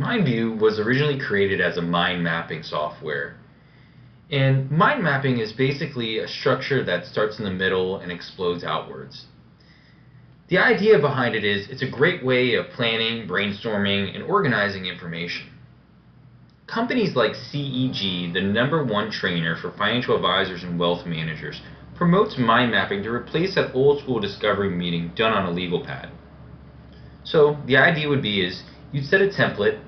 MindView was originally created as a mind mapping software. And mind mapping is basically a structure that starts in the middle and explodes outwards. The idea behind it is it's a great way of planning, brainstorming, and organizing information. Companies like CEG, the #1 trainer for financial advisors and wealth managers, promotes mind mapping to replace that old school discovery meeting done on a legal pad. So the idea would be is you'd set a template,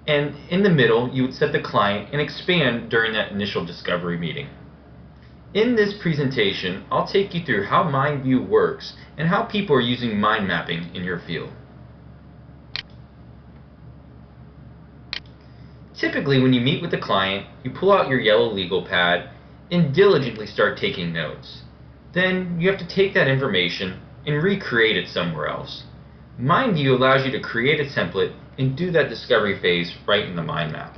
and in the middle you would set the client and expand during that initial discovery meeting. In this presentation, I'll take you through how MindView works and how people are using mind mapping in your field. Typically, when you meet with a client, you pull out your yellow legal pad and diligently start taking notes. Then you have to take that information and recreate it somewhere else. MindView allows you to create a template and do that discovery phase right in the mind map.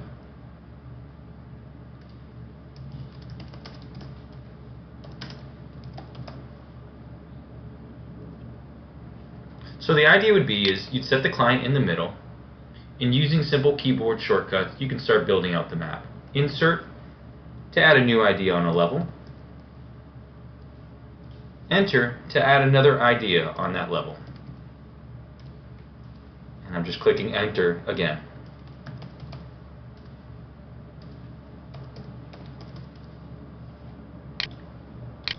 So the idea would be is you'd set the client in the middle, and using simple keyboard shortcuts you can start building out the map. Insert to add a new idea on a level. Enter to add another idea on that level. And I'm just clicking enter again.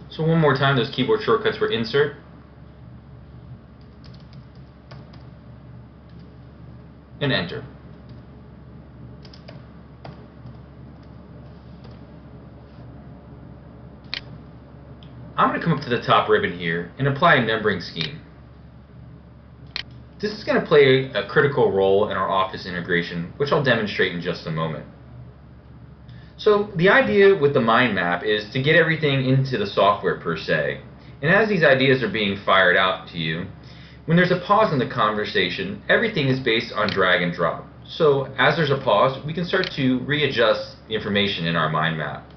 So one more time, those keyboard shortcuts were insert, and enter. I'm going to come up to the top ribbon here and apply a numbering scheme. This is going to play a critical role in our Office integration, which I'll demonstrate in just a moment. So the idea with the mind map is to get everything into the software per se. And as these ideas are being fired out to you, when there's a pause in the conversation, everything is based on drag and drop. So as there's a pause, we can start to readjust the information in our mind map.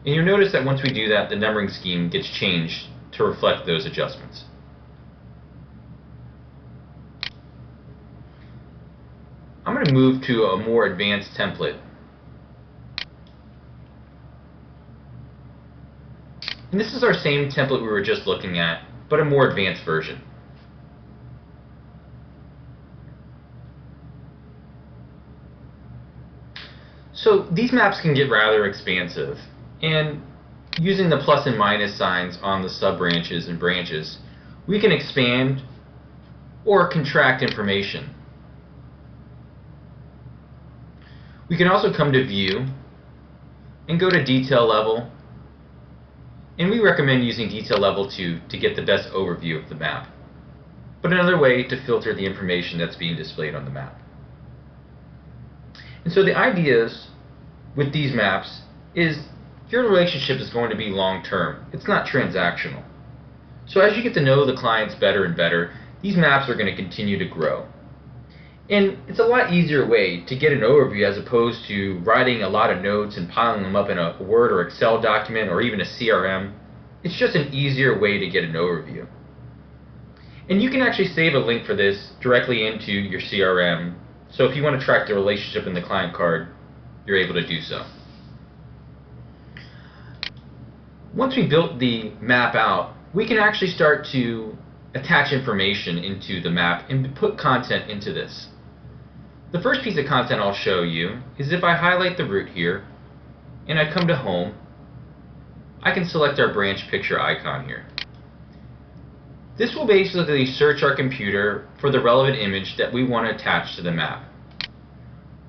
And you'll notice that once we do that, the numbering scheme gets changed to reflect those adjustments. I'm going to move to a more advanced template. And this is our same template we were just looking at, but a more advanced version. So these maps can get rather expansive, and using the plus and minus signs on the sub-branches and branches, we can expand or contract information. We can also come to View and go to Detail Level, and we recommend using Detail Level 2 to get the best overview of the map, but another way to filter the information that's being displayed on the map. And so the ideas with these maps is your relationship is going to be long-term. It's not transactional. So as you get to know the clients better and better, these maps are going to continue to grow. And it's a lot easier way to get an overview as opposed to writing a lot of notes and piling them up in a Word or Excel document or even a CRM. It's just an easier way to get an overview. And you can actually save a link for this directly into your CRM. So if you want to track the relationship in the client card, you're able to do so. Once we built the map out, we can actually start to attach information into the map and put content into this. The first piece of content I'll show you is if I highlight the root here and I come to Home, I can select our branch picture icon here. This will basically search our computer for the relevant image that we want to attach to the map.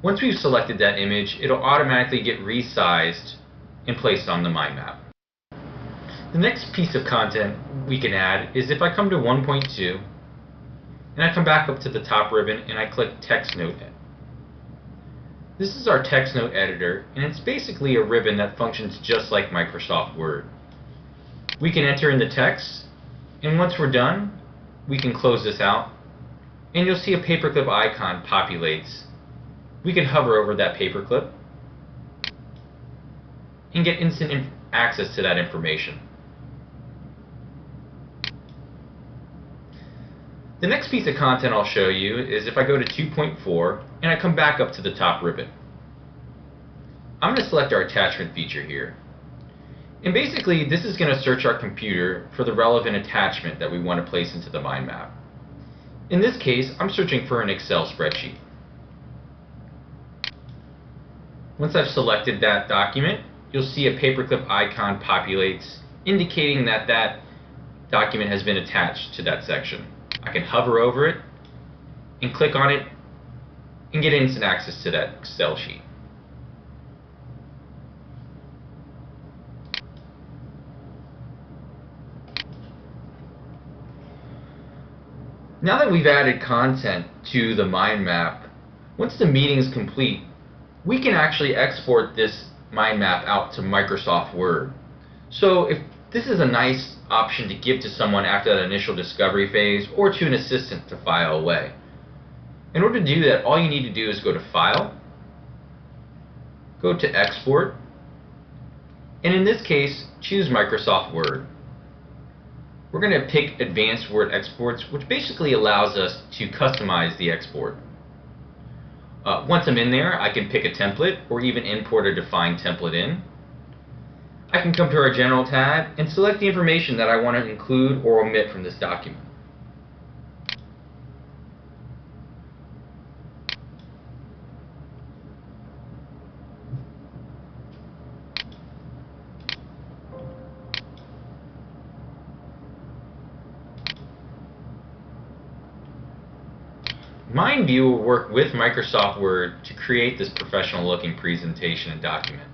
Once we've selected that image, it'll automatically get resized and placed on the mind map. The next piece of content we can add is if I come to 1.2 and I come back up to the top ribbon and I click Text Note. This is our text note editor, and it's basically a ribbon that functions just like Microsoft Word. We can enter in the text, and once we're done, we can close this out, and you'll see a paperclip icon populates. We can hover over that paperclip and get instant access to that information. The next piece of content I'll show you is if I go to 2.4 and I come back up to the top ribbon. I'm going to select our attachment feature here. And basically this is going to search our computer for the relevant attachment that we want to place into the mind map. In this case, I'm searching for an Excel spreadsheet. Once I've selected that document, you'll see a paperclip icon populates indicating that that document has been attached to that section. I can hover over it and click on it and get instant access to that Excel sheet. Now that we've added content to the mind map, once the meeting is complete, we can actually export this mind map out to Microsoft Word. So if this is a nice option to give to someone after that initial discovery phase or to an assistant to file away. In order to do that, all you need to do is go to File, go to Export, and in this case, choose Microsoft Word. We're going to pick Advanced Word Exports, which basically allows us to customize the export. Once I'm in there, I can pick a template or even import a defined template in. I can come to our General tab and select the information that I want to include or omit from this document. MindView will work with Microsoft Word to create this professional looking presentation and document.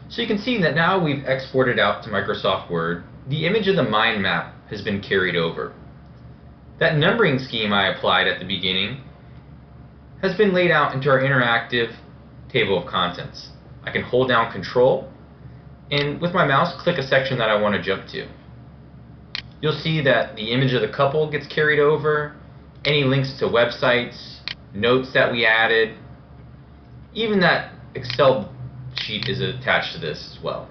So you can see that now we've exported out to Microsoft Word. The image of the mind map has been carried over. That numbering scheme I applied at the beginning has been laid out into our interactive table of contents. I can hold down Control and with my mouse click a section that I want to jump to. You'll see that the image of the couple gets carried over, any links to websites, notes that we added, even that Excel sheet is attached to this as well.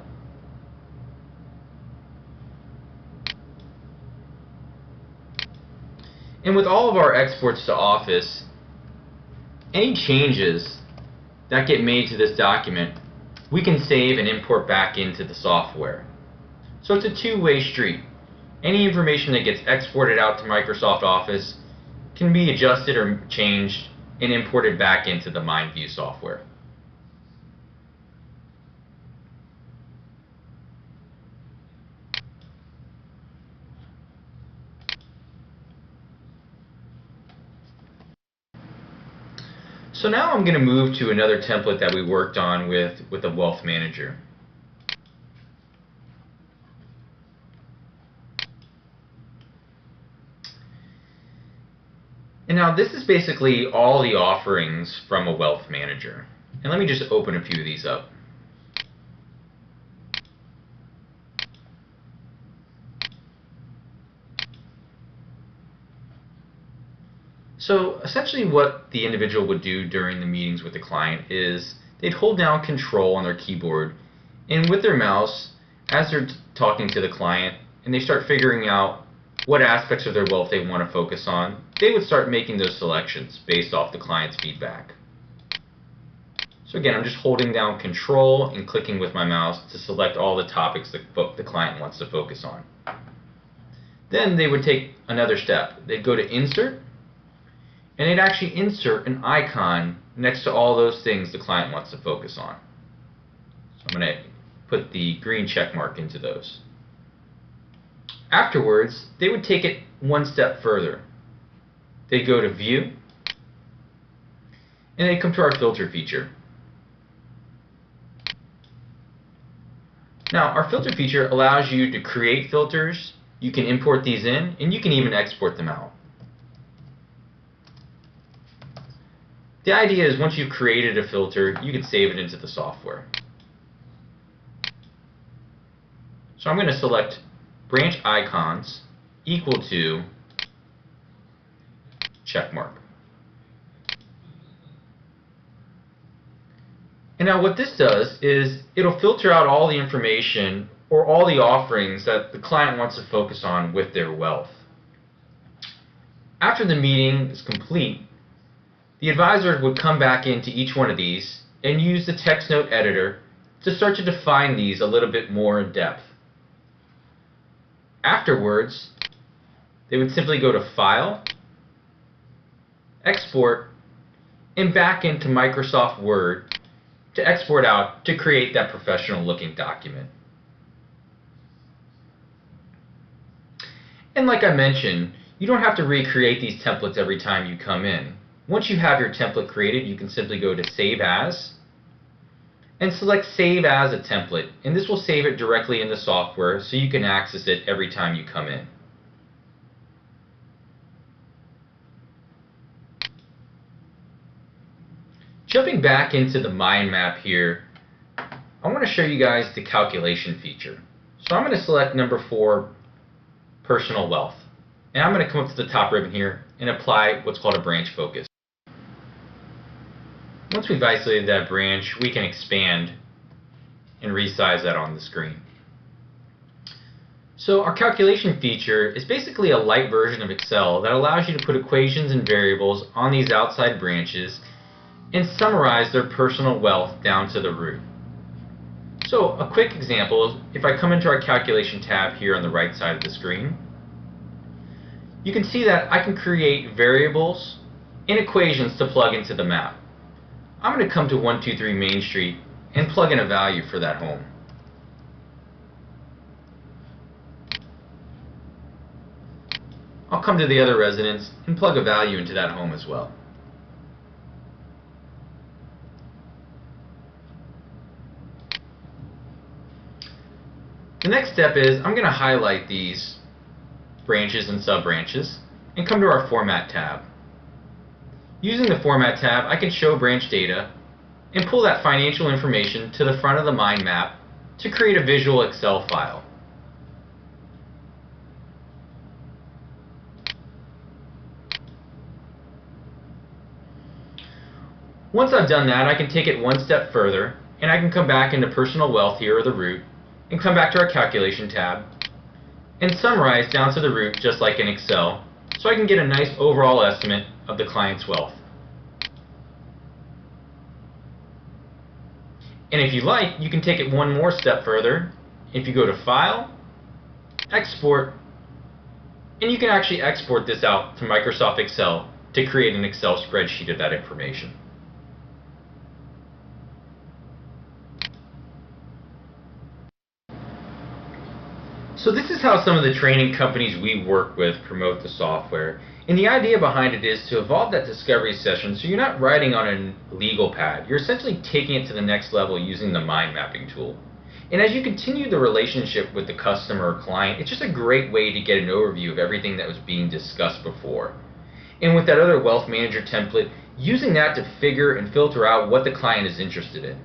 And with all of our exports to Office, any changes that get made to this document, we can save and import back into the software. So it's a two-way street. Any information that gets exported out to Microsoft Office can be adjusted or changed and imported back into the MindView software. So now I'm going to move to another template that we worked on with the Wealth Manager. And now this is basically all the offerings from a wealth manager. And let me just open a few of these up. So essentially what the individual would do during the meetings with the client is they'd hold down Control on their keyboard and with their mouse, as they're talking to the client and they start figuring out what aspects of their wealth they want to focus on, they would start making those selections based off the client's feedback. So again, I'm just holding down Control and clicking with my mouse to select all the topics that the client wants to focus on. Then they would take another step. They'd go to Insert, and they'd actually insert an icon next to all those things the client wants to focus on. So I'm going to put the green check mark into those. Afterwards, they would take it one step further. They'd go to View, and they'd come to our filter feature. Now, our filter feature allows you to create filters, you can import these in, and you can even export them out. The idea is once you've created a filter, you can save it into the software. So I'm going to select branch icons equal to check mark. And now what this does is it'll filter out all the information or all the offerings that the client wants to focus on with their wealth. After the meeting is complete, the advisor would come back into each one of these and use the text note editor to start to define these a little bit more in depth. Afterwards, they would simply go to File, Export, and back into Microsoft Word to export out to create that professional looking document. And like I mentioned, you don't have to recreate these templates every time you come in. Once you have your template created, you can simply go to Save As and select Save As a Template, and this will save it directly in the software so you can access it every time you come in. Jumping back into the mind map here, I want to show you guys the calculation feature. So I'm going to select number 4, Personal Wealth. And I'm going to come up to the top ribbon here and apply what's called a branch focus. Once we've isolated that branch, we can expand and resize that on the screen. So our calculation feature is basically a light version of Excel that allows you to put equations and variables on these outside branches and summarize their personal wealth down to the root. So a quick example is if I come into our calculation tab here on the right side of the screen, you can see that I can create variables and equations to plug into the map. I'm going to come to 123 Main Street and plug in a value for that home. I'll come to the other residence and plug a value into that home as well. The next step is I'm going to highlight these branches and sub-branches and come to our Format tab. Using the Format tab, I can show branch data and pull that financial information to the front of the mind map to create a visual Excel file. Once I've done that, I can take it one step further and I can come back into Personal Wealth here, or the root, and come back to our Calculation tab and summarize down to the root just like in Excel, so I can get a nice overall estimate of the client's wealth. And if you like, you can take it one more step further. If you go to File, Export, and you can actually export this out to Microsoft Excel to create an Excel spreadsheet of that information. So this is how some of the training companies we work with promote the software. And the idea behind it is to evolve that discovery session so you're not writing on a legal pad. You're essentially taking it to the next level using the mind mapping tool. And as you continue the relationship with the customer or client, it's just a great way to get an overview of everything that was being discussed before. And with that other Wealth Manager template, using that to figure and filter out what the client is interested in.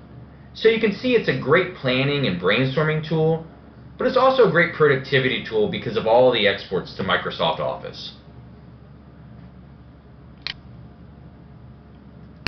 So you can see it's a great planning and brainstorming tool, but it's also a great productivity tool because of all the exports to Microsoft Office.